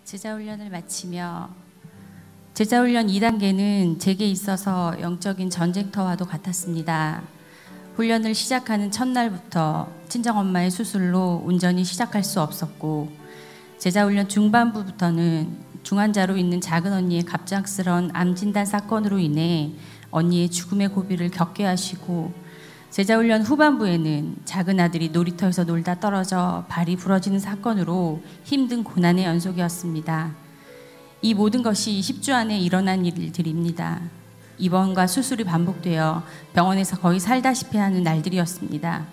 제자훈련을 마치며 제자훈련 2단계는 제게 있어서 영적인 전쟁터와도 같았습니다. 훈련을 시작하는 첫날부터 친정엄마의 수술로 온전히 시작할 수 없었고, 제자훈련 중반부부터는 중환자로 있는 작은 언니의 갑작스런 암진단 사건으로 인해 언니의 죽음의 고비를 겪게 하시고, 제자훈련 후반부에는 작은 아들이 놀이터에서 놀다 떨어져 발이 부러지는 사건으로 힘든 고난의 연속이었습니다. 이 모든 것이 10주 안에 일어난 일들입니다. 입원과 수술이 반복되어 병원에서 거의 살다시피 하는 날들이었습니다.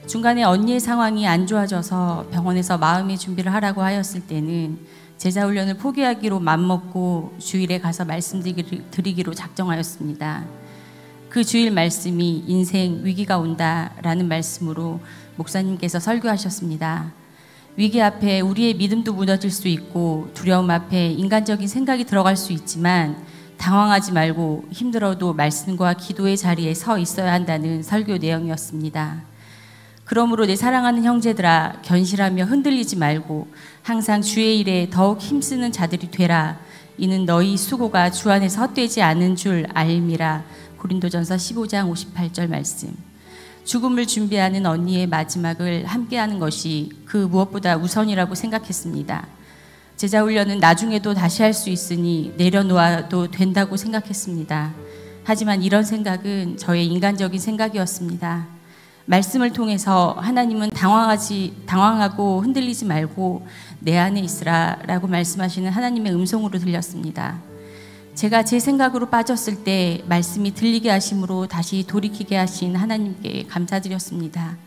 중간에 언니의 상황이 안 좋아져서 병원에서 마음의 준비를 하라고 하였을 때는 제자훈련을 포기하기로 맘먹고 주일에 가서 말씀드리기로 작정하였습니다. 그 주일 말씀이 인생 위기가 온다라는 말씀으로 목사님께서 설교하셨습니다. 위기 앞에 우리의 믿음도 무너질 수 있고, 두려움 앞에 인간적인 생각이 들어갈 수 있지만 당황하지 말고 힘들어도 말씀과 기도의 자리에 서 있어야 한다는 설교 내용이었습니다. 그러므로 내 사랑하는 형제들아, 견실하며 흔들리지 말고 항상 주의 일에 더욱 힘쓰는 자들이 되라. 이는 너희 수고가 주 안에서 헛되지 않은 줄 알미라. 고린도전서 15장 58절 말씀. 죽음을 준비하는 언니의 마지막을 함께하는 것이 그 무엇보다 우선이라고 생각했습니다. 제자훈련은 나중에도 다시 할 수 있으니 내려놓아도 된다고 생각했습니다. 하지만 이런 생각은 저의 인간적인 생각이었습니다. 말씀을 통해서 하나님은 당황하고 흔들리지 말고 내 안에 있으라 라고 말씀하시는 하나님의 음성으로 들렸습니다. 제가 제 생각으로 빠졌을 때 말씀이 들리게 하심으로 다시 돌이키게 하신 하나님께 감사드렸습니다.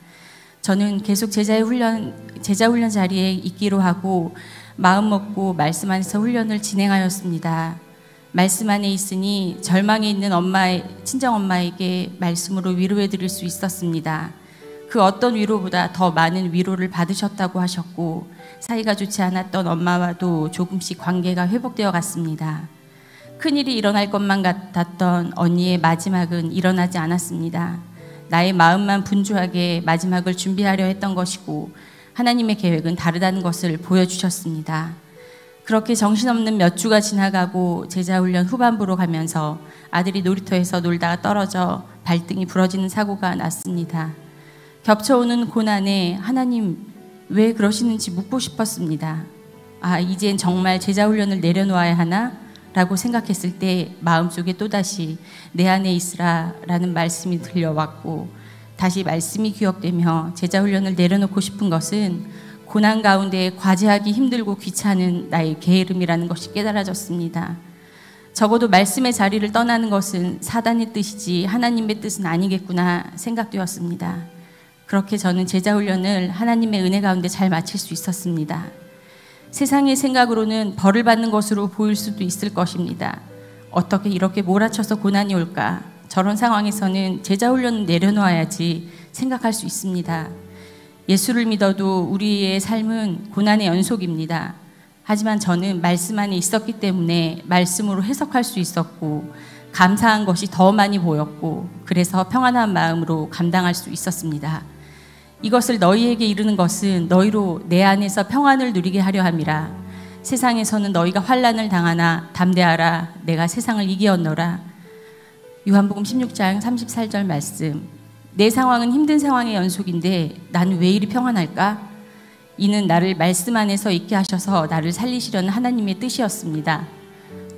저는 계속 제자훈련 자리에 있기로 하고 마음 먹고 말씀 안에서 훈련을 진행하였습니다. 말씀 안에 있으니 절망에 있는 친정엄마에게 말씀으로 위로해 드릴 수 있었습니다. 그 어떤 위로보다 더 많은 위로를 받으셨다고 하셨고, 사이가 좋지 않았던 엄마와도 조금씩 관계가 회복되어 갔습니다. 큰일이 일어날 것만 같았던 언니의 마지막은 일어나지 않았습니다. 나의 마음만 분주하게 마지막을 준비하려 했던 것이고, 하나님의 계획은 다르다는 것을 보여주셨습니다. 그렇게 정신없는 몇 주가 지나가고 제자훈련 후반부로 가면서 아들이 놀이터에서 놀다가 떨어져 발등이 부러지는 사고가 났습니다. 겹쳐오는 고난에 하나님 왜 그러시는지 묻고 싶었습니다. 이젠 정말 제자훈련을 내려놓아야 하나? 라고 생각했을 때 마음속에 또다시 내 안에 있으라 라는 말씀이 들려왔고, 다시 말씀이 기억되며 제자훈련을 내려놓고 싶은 것은 고난 가운데 과제하기 힘들고 귀찮은 나의 게으름이라는 것이 깨달아졌습니다. 적어도 말씀의 자리를 떠나는 것은 사단의 뜻이지 하나님의 뜻은 아니겠구나 생각되었습니다. 그렇게 저는 제자훈련을 하나님의 은혜 가운데 잘 마칠 수 있었습니다. 세상의 생각으로는 벌을 받는 것으로 보일 수도 있을 것입니다. 어떻게 이렇게 몰아쳐서 고난이 올까? 저런 상황에서는 제자훈련을 내려놓아야지 생각할 수 있습니다. 예수를 믿어도 우리의 삶은 고난의 연속입니다. 하지만 저는 말씀 안에 있었기 때문에 말씀으로 해석할 수 있었고, 감사한 것이 더 많이 보였고, 그래서 평안한 마음으로 감당할 수 있었습니다. 이것을 너희에게 이르는 것은 너희로 내 안에서 평안을 누리게 하려 함이라. 세상에서는 너희가 환난을 당하나 담대하라. 내가 세상을 이기었노라. 요한복음 16장 34절 말씀. 내 상황은 힘든 상황의 연속인데 나는 왜 이리 평안할까? 이는 나를 말씀 안에서 있게 하셔서 나를 살리시려는 하나님의 뜻이었습니다.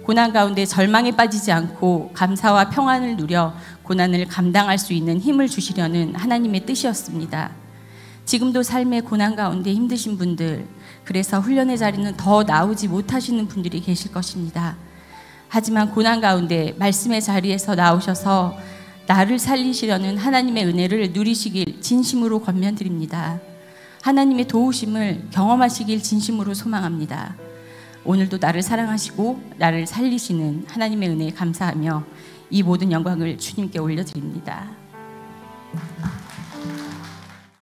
고난 가운데 절망에 빠지지 않고 감사와 평안을 누려 고난을 감당할 수 있는 힘을 주시려는 하나님의 뜻이었습니다. 지금도 삶의 고난 가운데 힘드신 분들, 그래서 훈련의 자리는 더 나오지 못하시는 분들이 계실 것입니다. 하지만 고난 가운데 말씀의 자리에서 나오셔서 나를 살리시려는 하나님의 은혜를 누리시길 진심으로 권면드립니다. 하나님의 도우심을 경험하시길 진심으로 소망합니다. 오늘도 나를 사랑하시고 나를 살리시는 하나님의 은혜에 감사하며 이 모든 영광을 주님께 올려드립니다.